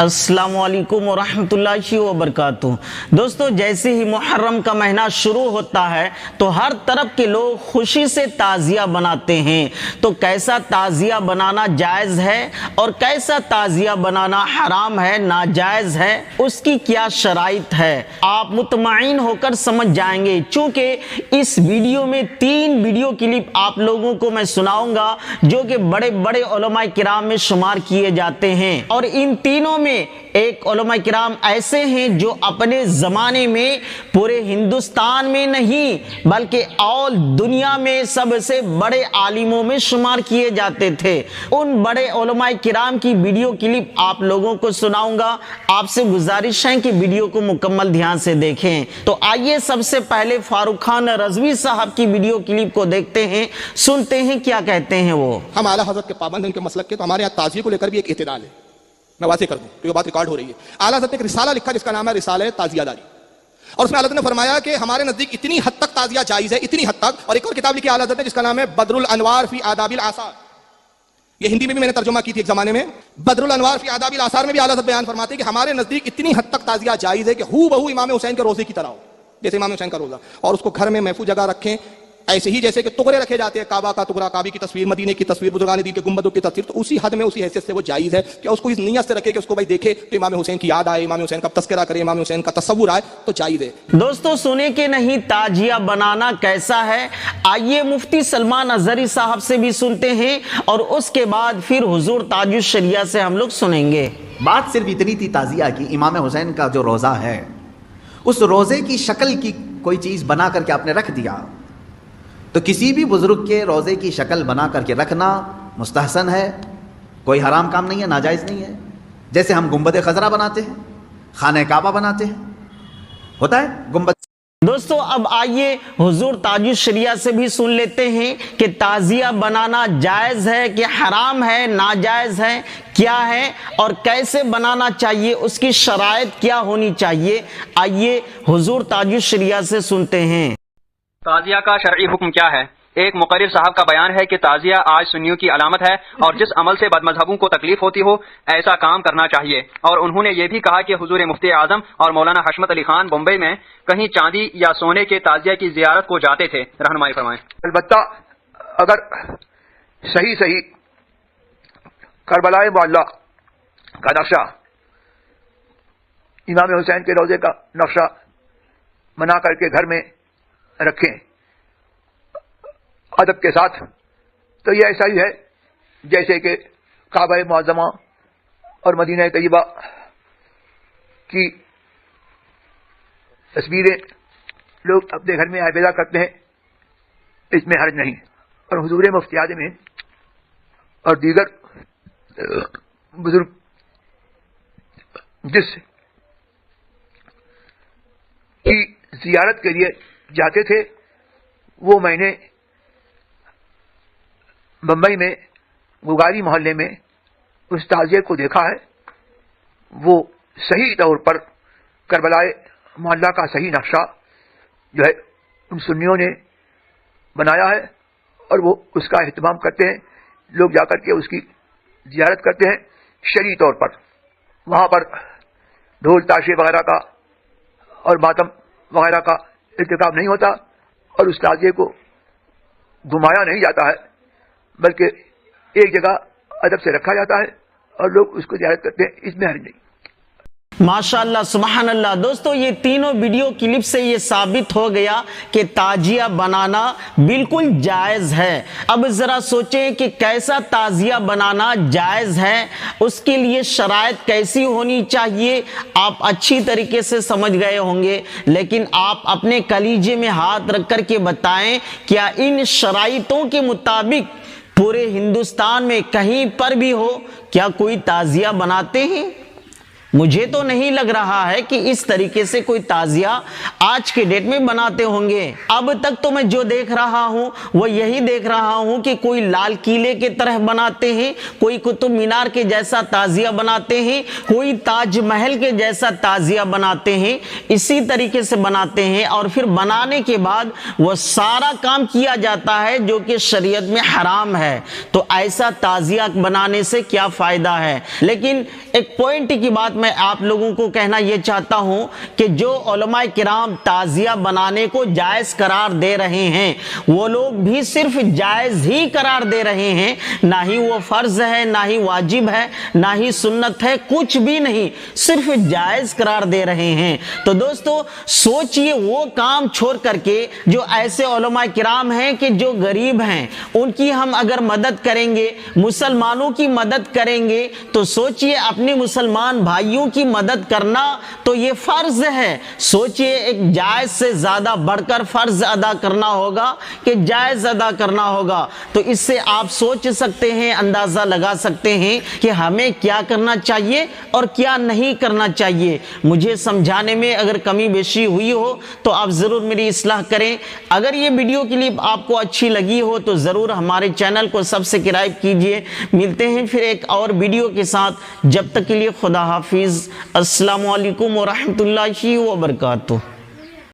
अस्सलाम वालेकुम वरहमतुल्लाहि वबरकातुहू। दोस्तों, जैसे ही मुहर्रम का महीना शुरू होता है तो हर तरफ के लोग खुशी से ताज़िया बनाते हैं। तो कैसा ताज़िया बनाना जायज़ है और कैसा ताज़िया बनाना हराम है, नाजायज़ है, उसकी क्या शराइत है, आप मुतमईन होकर समझ जाएंगे। चूँकि इस वीडियो में 3 वीडियो क्लिप आप लोगों को मैं सुनाऊंगा जो कि बड़े बड़े उलमा किराम में शुमार किए जाते हैं, और इन तीनों में एक उलमा किराम ऐसे हैं जो अपने ज़माने में पूरे हिंदुस्तान में नहीं बल्कि ऑल दुनिया में सबसे बड़े आलिमों में शुमार किए जाते थे। उन बड़े उलमा किराम की वीडियो क्लिप आप लोगों को सुनाऊंगा। आपसे गुजारिश है कि वीडियो को मुकम्मल ध्यान से देखें। तो आइए सबसे पहले फारूक खान रज़वी साहब की वीडियो क्लिप को देखते हैं, सुनते हैं क्या कहते हैं वो। हम आला हज़रत के पाबंद उनके मसलक के, तो हमारे यहाँ ताज़िये को लेकर भी एक इत्तेदाल है। मैं वाज़ेह कर दूं तो ये बात रिकॉर्ड हो रही है। आला हज़रत ने एक रिसाला लिखा जिसका नाम है रिसाला ताज़ियादारी, और उसमें आला हज़रत ने फरमाया कि हमारे नजदीक इतनी हद तक ताज़िया जायज़ है, इतनी हद तक। और एक और किताब लिखी आला हज़रत ने जिसका नाम है बदरुल अनवार फी आदाबिल आसार, ये हिंदी में भी मैंने तर्जुमा की थी एक जमाने में। बदरुल अनवार फी आदाबिल आसार में भी आला हज़रत बयान फरमाते हैं कि हमारे नजदीक इतनी हद तक ताज़िया जायज़ है कि हू बहू इमाम हुसैन के रोजे की तरह हो, जैसे इमाम हुसैन का रोजा, और उसको घर में महफूज जगह रखें, ऐसे ही जैसे कि टुकड़े रखे जाते हैं, काबा का टुकड़ा, काबी की तस्वीर, मदीने की तस्वीर, बुजुर्गान दीन के गुंबदों की तस्वीर, तो उसी हद में उसी हैसियत से वो जायज़ है कि उसको इस नियत से रखे कि उसको भाई देखे तो इमाम हुसैन की याद आए, इमाम हुसैन का तस्करा करे, इमाम हुसैन का तसव्वुर आए, तो जायज़ है। दोस्तों, सुने कि नहीं ताजिया बनाना कैसा है। आइए मुफ्ती सलमान अजहरी साहब से भी सुनते हैं और उसके बाद फिर हुजूर ताजुश शरिया से हम लोग सुनेंगे। बात सिर्फ इतनी थी ताजिया की, इमाम हुसैन का जो रोज़ा है उस रोज़े की शक्ल की कोई चीज़ बना करके आपने रख दिया, तो किसी भी बुजुर्ग के रोज़े की शक्ल बना करके रखना मुस्तहसन है, कोई हराम काम नहीं है, नाजायज़ नहीं है। जैसे हम गुंबद खजरा बनाते हैं, खाने काबा बनाते हैं, होता है गुंबद। दोस्तों, अब आइए हुजूर ताजुश शरिया से भी सुन लेते हैं कि ताज़िया बनाना जायज़ है कि हराम है, नाजायज़ है, क्या है और कैसे बनाना चाहिए, उसकी शराइत क्या होनी चाहिए। आइए हुजूर ताजुश शरिया से सुनते हैं। ताज़िया का शरई हुक्म क्या है। एक मुकर्रिर साहब का बयान है कि ताज़िया आज सुन्नियों की अलामत है और जिस अमल से बदमज़हबों को तकलीफ होती हो ऐसा काम करना चाहिए। और उन्होंने ये भी कहा कि हुजूर मुफ्ती आज़म और मौलाना हशमत अली खान बम्बई में कहीं चांदी या सोने के ताज़िया की ज़ियारत को जाते थे, रहनुमाई फरमाएं। अलबत्ता अगर सही सही करबलाए मुअल्ला का नक्शा, इमाम हुसैन के रोज़े का नक्शा बना करके घर में रखें अदब के साथ, तो ये ऐसा ही है जैसे कि काबा मुअज़्ज़मा और मदीना तय्यबा की तस्वीरें लोग अपने घर में आबिदा करते हैं, इसमें हर्ज नहीं। और हुजूर मुफ्ती आज़म और दीगर बुजुर्ग जिस की जियारत के लिए जाते थे, वो मैंने बम्बई में गुगारी मोहल्ले में उस ताज़िये को देखा है। वो सही तौर पर करबलाए मोहल्ला का सही नक्शा जो है उन सुन्नियों ने बनाया है और वो उसका एहतमाम करते हैं। लोग जाकर के उसकी जियारत करते हैं शरई तौर पर। वहाँ पर ढोल ताशे वगैरह का और मातम वगैरह का इर्तिकाब नहीं होता और उस ताज़िये को घुमाया नहीं जाता है, बल्कि एक जगह अदब से रखा जाता है और लोग उसको ज़ियारत करते हैं, इसमें हर्ज नहीं। माशाअल्लाह, सुभान अल्लाह। दोस्तों, ये तीनों वीडियो क्लिप से ये साबित हो गया कि ताजिया बनाना बिल्कुल जायज़ है। अब ज़रा सोचें कि कैसा ताजिया बनाना जायज़ है, उसके लिए शराइत कैसी होनी चाहिए। आप अच्छी तरीके से समझ गए होंगे, लेकिन आप अपने कलीजे में हाथ रख कर के बताएं, क्या इन शराइतों के मुताबिक पूरे हिंदुस्तान में कहीं पर भी हो क्या कोई ताजिया बनाते हैं? मुझे तो नहीं लग रहा है कि इस तरीके से कोई ताजिया आज के डेट में बनाते होंगे। अब तक तो मैं जो देख रहा हूं वो यही देख रहा हूं कि कोई लाल किले के तरह बनाते हैं, कोई कुतुब मीनार के जैसा ताजिया बनाते हैं, कोई ताजमहल के जैसा ताजिया बनाते हैं, इसी तरीके से बनाते हैं और फिर बनाने के बाद वो सारा काम किया जाता है जो कि शरीयत में हराम है। तो ऐसा ताजिया बनाने से क्या फायदा है। लेकिन एक पॉइंट की बात मैं आप लोगों को कहना यह चाहता हूं कि जो उलमाए किराम ताजिया बनाने को जायज करार दे रहे हैं वो लोग भी सिर्फ जायज ही करार दे रहे हैं, ना ही वो फर्ज है, ना ही वाजिब है, ना ही सुन्नत है, कुछ भी नहीं, सिर्फ जायज करार दे रहे हैं। तो दोस्तों सोचिए वो काम छोड़ करके जो ऐसे उलमाए किराम हैं कि जो गरीब हैं उनकी हम अगर मदद करेंगे, मुसलमानों की मदद करेंगे, तो सोचिए अपने मुसलमान भाइयों की मदद करना तो ये फर्ज है। सोचिए एक जायज से ज्यादा बढ़कर फर्ज अदा करना होगा कि जायज अदा करना होगा। तो इससे आप सोच सकते हैं, अंदाजा लगा सकते हैं कि हमें क्या करना चाहिए और क्या नहीं करना चाहिए। मुझे समझाने में अगर कमी बेशी हुई हो तो आप जरूर मेरी इस्लाह करें। अगर ये वीडियो क्लिप आपको अच्छी लगी हो तो जरूर हमारे चैनल को सब्सक्राइब कीजिए। मिलते हैं फिर एक और वीडियो के साथ, जब तक के लिए खुदा हाफिज। अस्सलामु अलैकुम व रहमतुल्लाहि व बरकातुहू।